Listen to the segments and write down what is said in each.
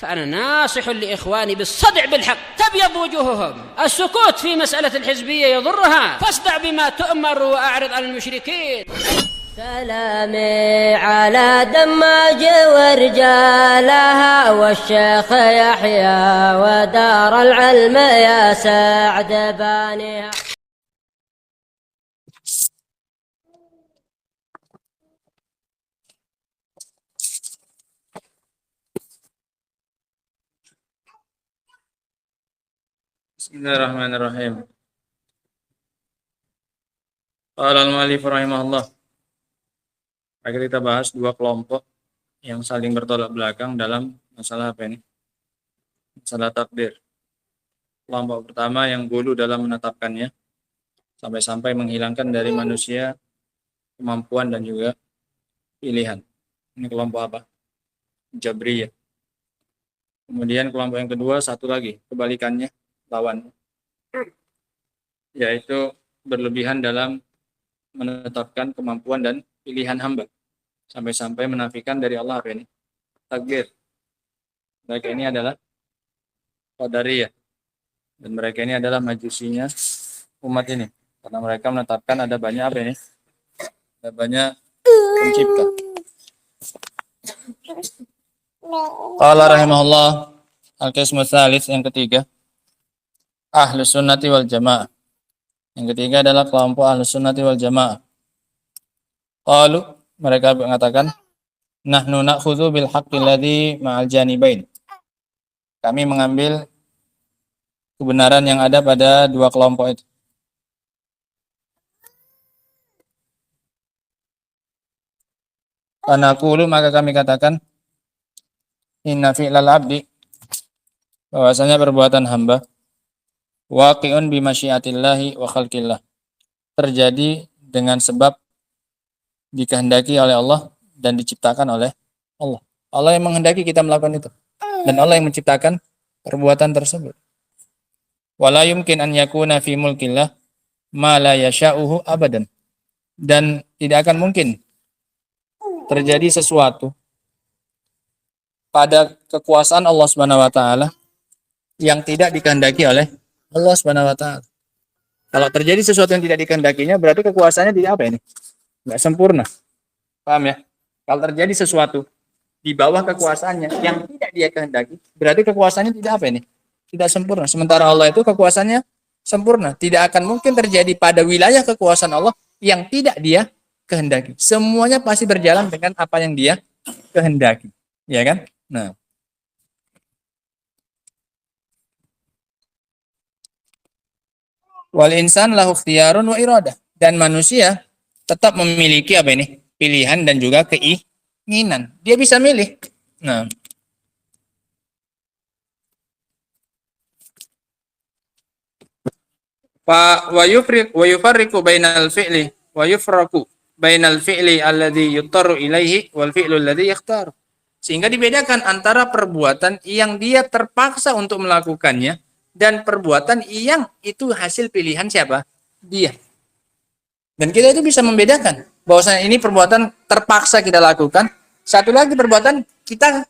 فأنا ناصح لإخواني بالصدع بالحق تبيض وجوههم. السكوت في مسألة الحزبية يضرها، فاصدع بما تؤمر وأعرض عن المشركين. سلامي على دماج ورجالها والشيخ يحيى ودار العلم يا سعد بانيها. Bismillahirrahmanirrahim. Qala al-mu'allif rahimahullah. Akan kita bahas dua kelompok yang saling bertolak belakang dalam masalah apa ini? Masalah takdir. Kelompok pertama yang gulu dalam menetapkannya sampai-sampai menghilangkan dari manusia kemampuan dan juga pilihan. Ini kelompok apa? Jabriyah. Kemudian kelompok yang kedua satu lagi kebalikannya, lawan, yaitu berlebihan dalam menetapkan kemampuan dan pilihan hamba sampai-sampai menafikan dari Allah apa ini? Takdir. Mereka ini adalah Qadariyah dan mereka ini adalah majusinya umat ini karena mereka menetapkan ada banyak apa ini? Ada banyak pencipta. Qala rahimahullah al-qismu tsalits yang ketiga Ahlus Sunnati wal Jamaah. Yang ketiga adalah kelompok Ahlus Sunnati wal Jamaah. Qalu, mereka mengatakan, nahnu na'khudhu bil haqqi alladhi ma'al janibain. Kami mengambil kebenaran yang ada pada dua kelompok itu. Anaqulu, maka kami katakan, inna fi'lal abdi, bahwasanya perbuatan hamba waqi'un bi masyiatillahi wa khalqillah, terjadi dengan sebab dikehendaki oleh Allah dan diciptakan oleh Allah. Allah yang menghendaki kita melakukan itu dan Allah yang menciptakan perbuatan tersebut. Wala yumkin an yakuna fi mulkillah ma la yasha'uhu abadan, dan tidak akan mungkin terjadi sesuatu pada kekuasaan Allah Subhanahu wa taala yang tidak dikehendaki oleh Allah Subhanahu wa taala. Kalau terjadi sesuatu yang tidak dikehendakinya, berarti kekuasaannya tidak apa ini? Enggak sempurna. Paham ya? Kalau terjadi sesuatu di bawah kekuasaannya yang tidak dia kehendaki, berarti kekuasaannya tidak apa ini? Tidak sempurna. Sementara Allah itu kekuasaannya sempurna. Tidak akan mungkin terjadi pada wilayah kekuasaan Allah yang tidak dia kehendaki. Semuanya pasti berjalan dengan apa yang dia kehendaki. Ya kan? Nah, wal insan lahu ikhtiyarun wa iradah, dan manusia tetap memiliki apa ini? Pilihan dan juga keinginan. Dia bisa milih. Nah, fa wa yufarriqu bainal fi'li wa yufraqu bainal fi'li alladhi yuttaru ilaihi wal fi'lu alladhi yakhtar. Sehingga dibedakan antara perbuatan yang dia terpaksa untuk melakukannya dan perbuatan yang itu hasil pilihan siapa? Dia. Dan kita itu bisa membedakan bahwasanya ini perbuatan terpaksa kita lakukan, satu lagi perbuatan kita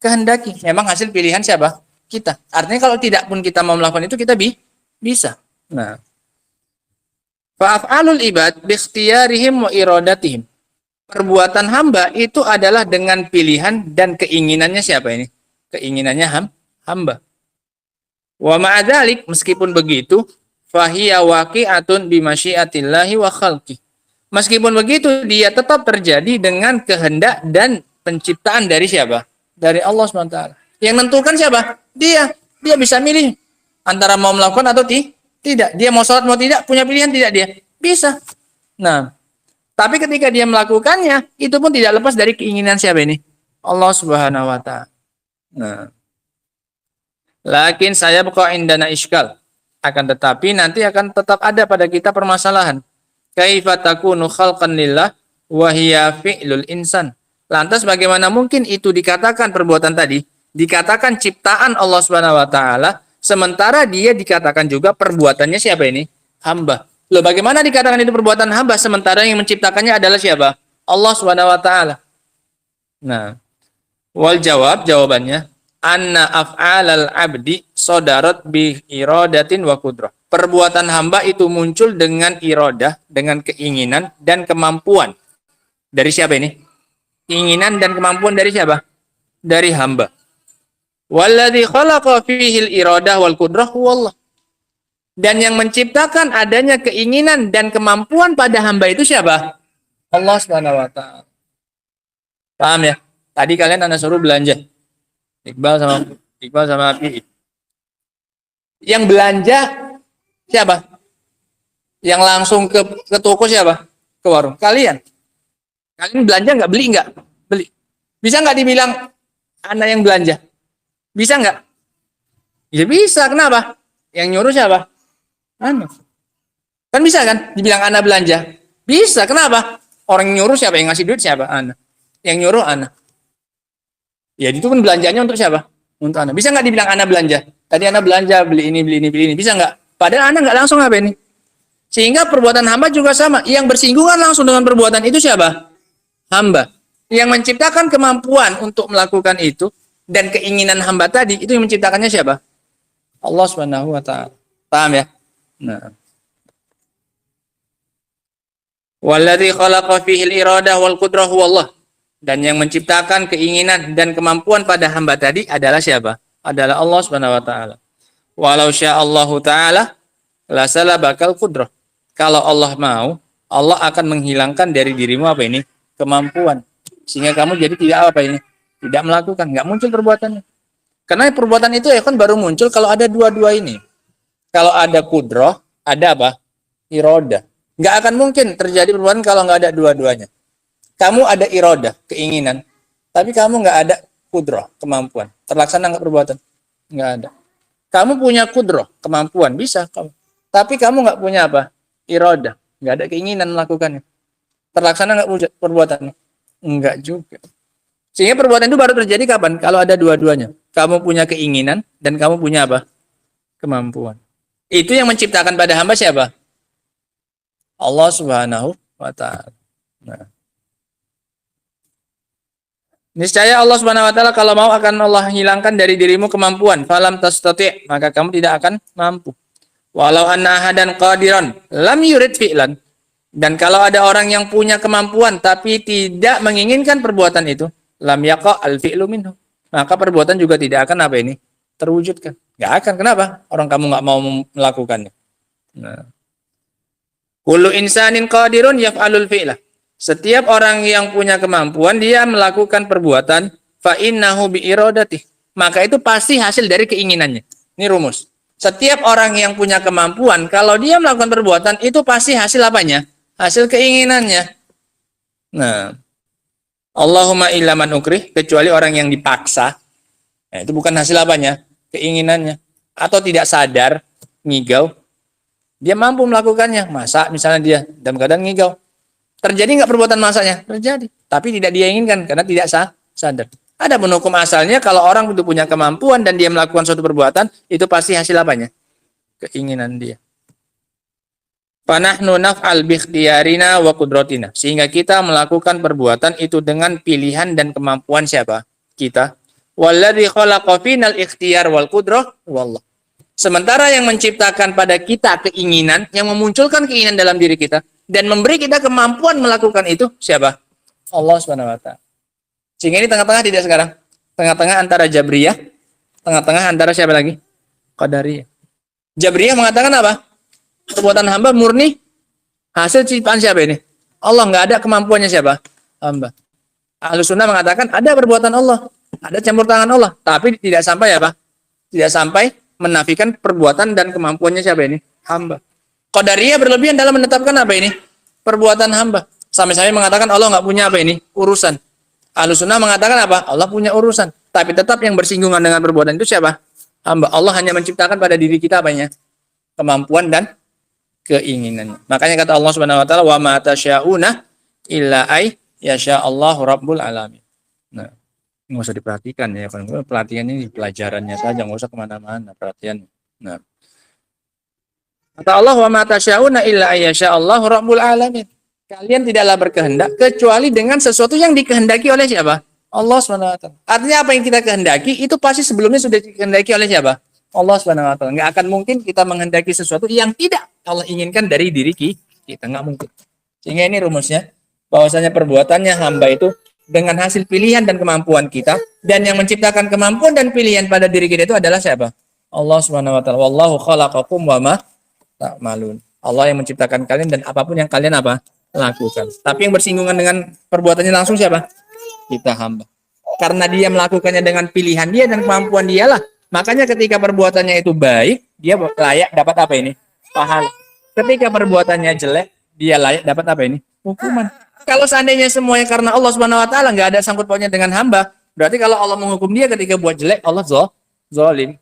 kehendaki, memang hasil pilihan siapa? Kita. Artinya kalau tidak pun kita mau melakukan itu, kita bisa. Nah, fa'af'alul ibad bi ikhtiyarihim wa iradatihim. Perbuatan hamba itu adalah dengan pilihan dan keinginannya siapa ini? Keinginannya hamba. Wa ma'adzalik, meskipun begitu, fahiya waqi'atun bi masyiatillahi wa khalqih. Meskipun begitu, dia tetap terjadi dengan kehendak dan penciptaan dari siapa? Dari Allah SWT. Yang menentukan siapa? Dia. Dia bisa milih antara mau melakukan atau tidak. Dia mau sholat mau tidak, punya pilihan tidak dia? Bisa. Nah, tapi ketika dia melakukannya, itu pun tidak lepas dari keinginan siapa ini? Allah Subhanahu wa taala. Nah, lakin saya buka indana iskal. Akan tetapi nanti akan tetap ada pada kita permasalahan. Kaifa takunu khalqan lillah wa hiya fi'lul insan. Lantas bagaimana mungkin itu dikatakan perbuatan tadi? Dikatakan ciptaan Allah Subhanahu wa taala, sementara dia dikatakan juga perbuatannya siapa ini? Hamba. Loh, bagaimana dikatakan itu perbuatan hamba sementara yang menciptakannya adalah siapa? Allah Subhanahu wa taala. Nah, wal jawabannya anna af'alal abdi sodarat bi iradatin wa qudrah. Perbuatan hamba itu muncul dengan iradah, dengan keinginan dan kemampuan. Dari siapa ini? Keinginan dan kemampuan dari siapa? Dari hamba. Walladzi khalaqa fihi al-iradah wal qudrah huwallah. Dan yang menciptakan adanya keinginan dan kemampuan pada hamba itu siapa? Allah Subhanahu wa taala. Paham ya? Tadi kalian Anda suruh belanja. Iqbal sama Api. Yang belanja siapa? Yang langsung ke toko siapa? Ke warung. Kalian. Kalian belanja nggak? Beli nggak? Beli. Bisa nggak dibilang Anda yang belanja? Bisa nggak? Ya bisa. Kenapa? Yang nyuruh siapa? Anda. Kan bisa kan? Dibilang Anda belanja. Bisa. Kenapa? Orang yang nyuruh siapa? Yang ngasih duit siapa? Anda. Yang nyuruh Anda. Ya itu kan belanjanya untuk siapa? Untuk Anda. Bisa nggak dibilang Anda belanja? Tadi Anda belanja, beli ini, beli ini, beli ini. Bisa nggak? Padahal Anda nggak langsung apa ini? Sehingga perbuatan hamba juga sama. Yang bersinggungan langsung dengan perbuatan itu siapa? Hamba. Yang menciptakan kemampuan untuk melakukan itu dan keinginan hamba tadi, itu yang menciptakannya siapa? Allah Subhanahu wa taala. Paham ya? Nah. Walladzi khalaqa fihi al-iradah wal qudrah huwallah. Dan yang menciptakan keinginan dan kemampuan pada hamba tadi adalah siapa? Adalah Allah Subhanahu wa taala. Walau sya'allahu taala la salabakal qudrah. Kalau Allah mau, Allah akan menghilangkan dari dirimu apa ini? Kemampuan. Sehingga kamu jadi tidak apa ini? Tidak melakukan, enggak muncul perbuatannya. Karena perbuatan itu ya kan baru muncul kalau ada dua-dua ini. Kalau ada qudrah, ada apa? Iradah. Enggak akan mungkin terjadi perbuatan kalau enggak ada dua-duanya. Kamu ada iradah, keinginan, tapi kamu nggak ada qudrah, kemampuan. Terlaksana nggak perbuatan? Nggak ada. Kamu punya qudrah, kemampuan, bisa kamu. Tapi kamu nggak punya apa? Iradah, nggak ada keinginan melakukannya. Terlaksana nggak perbuatannya? Nggak juga. Sehingga perbuatan itu baru terjadi kapan? Kalau ada dua-duanya. Kamu punya keinginan dan kamu punya apa? Kemampuan. Itu yang menciptakan pada hamba siapa? Allah Subhanahu wa taala. Nah. Niscaya Allah Subhanahu wa taala kalau mau akan Allah hilangkan dari dirimu kemampuan. Falam tastati', maka kamu tidak akan mampu. Walau anna ahadan qadiran lam yurid fi'lan. Dan kalau ada orang yang punya kemampuan tapi tidak menginginkan perbuatan itu, lam yaqa al fi'lu minhu. Maka perbuatan juga tidak akan apa ini? Terwujudkan. Enggak akan. Kenapa? Orang kamu enggak mau melakukannya. Nah. Kullu insanin qadirun yaf'alul fi'la. Setiap orang yang punya kemampuan, dia melakukan perbuatan, fa innahu bi iradatih. Maka itu pasti hasil dari keinginannya. Ini rumus. Setiap orang yang punya kemampuan, kalau dia melakukan perbuatan, itu pasti hasil apanya? Hasil keinginannya. Nah, Allahumma illa man ukrih, kecuali orang yang dipaksa. Nah, itu bukan hasil apanya? Keinginannya. Atau tidak sadar, ngigau. Dia mampu melakukannya. Masak misalnya dia, dalam keadaan ngigau. Terjadi nggak perbuatan masanya? Terjadi. Tapi tidak dia inginkan karena tidak sadar. Ada hukum asalnya kalau orang itu punya kemampuan dan dia melakukan suatu perbuatan, itu pasti hasil apanya? Keinginan dia. Panahnu naf'al bi ikhtiyarina wa qudratina. Sehingga kita melakukan perbuatan itu dengan pilihan dan kemampuan siapa? Kita. Walladzi khalaqa final ikhtiyar wal qudrah wallah. Sementara yang menciptakan pada kita keinginan, yang memunculkan keinginan dalam diri kita dan memberi kita kemampuan melakukan itu siapa? Allah Subhanahu wa taala. Sehingga ini tengah-tengah tidak sekarang. Tengah-tengah antara Jabriyah, tengah-tengah antara siapa lagi? Qadariyah. Jabriyah mengatakan apa? Perbuatan hamba murni hasil ciptaan siapa ini? Allah, nggak ada kemampuannya siapa? Hamba. Ahlus Sunnah mengatakan ada perbuatan Allah, ada campur tangan Allah, tapi tidak sampai apa? Tidak sampai menafikan perbuatan dan kemampuannya siapa ini? Hamba. Qadariyah berlebihan dalam menetapkan apa ini? Perbuatan hamba. Sampai-sampai mengatakan Allah nggak punya apa ini? Urusan. Ahlus Sunnah mengatakan apa? Allah punya urusan. Tapi tetap yang bersinggungan dengan perbuatan itu siapa? Hamba. Allah hanya menciptakan pada diri kita apanya? Kemampuan dan keinginannya. Makanya kata Allah Subhanahu wa taala, "Wa ma tasya'una illa ay yasha Allahu rabbul alamin." Nah, nggak usah diperhatikan ya, kan pelatihan ini pelajarannya saja, nggak usah kemana-mana perhatian. Nah, kata Allah, "Wa ma tasya'una illa ay yasha Allahu rabbul alamin." Kalian tidaklah berkehendak kecuali dengan sesuatu yang dikehendaki oleh siapa? Allah SWT. Artinya apa yang kita kehendaki itu pasti sebelumnya sudah dikehendaki oleh siapa? Allah SWT. Nggak akan mungkin kita menghendaki sesuatu yang tidak Allah inginkan dari diri kita. Nggak mungkin. Sehingga ini rumusnya. Bahwasanya perbuatannya hamba itu dengan hasil pilihan dan kemampuan kita. Dan yang menciptakan kemampuan dan pilihan pada diri kita itu adalah siapa? Allah SWT. Wallahu khalaqakum wa ma ta'malun. Allah yang menciptakan kalian dan apapun yang kalian apa? Lakukan. Tapi yang bersinggungan dengan perbuatannya langsung siapa? Kita hamba. Karena dia melakukannya dengan pilihan dia dan kemampuan dialah. Makanya ketika perbuatannya itu baik, dia layak dapat apa ini? Pahala. Ketika perbuatannya jelek, dia layak dapat apa ini? Hukuman. Kalau seandainya semuanya karena Allah Subhanahu wa taala, nggak ada sangkut pautnya dengan hamba, berarti kalau Allah menghukum dia ketika buat jelek, Allah zalim.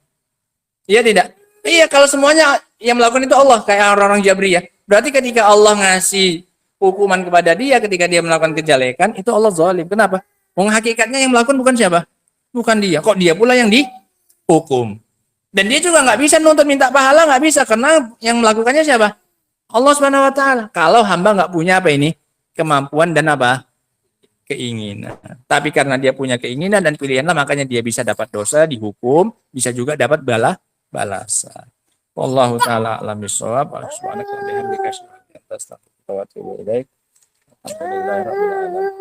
Iya tidak? Iya, kalau semuanya yang melakukan itu Allah, kayak orang-orang Jabriyah. Berarti ketika Allah ngasih hukuman kepada dia ketika dia melakukan kejelekan, itu Allah zalim. Kenapa? Hakikatnya yang melakukan bukan siapa? Bukan dia. Kok dia pula yang dihukum? Dan dia juga nggak bisa nuntut minta pahala, nggak bisa. Karena yang melakukannya siapa? Allah Subhanahu wa taala. Kalau hamba nggak punya apa ini? Kemampuan dan apa? Keinginan. Tapi karena dia punya keinginan dan pilihanlah, makanya dia bisa dapat dosa, dihukum, bisa juga dapat balasan. Wallahu taala alam bisawab. Subhanaka wa bihamdika asyhadu an la ilaha illa anta astaghfiruka wa atubu ilaik. Alhamdulillahirabbil alamin.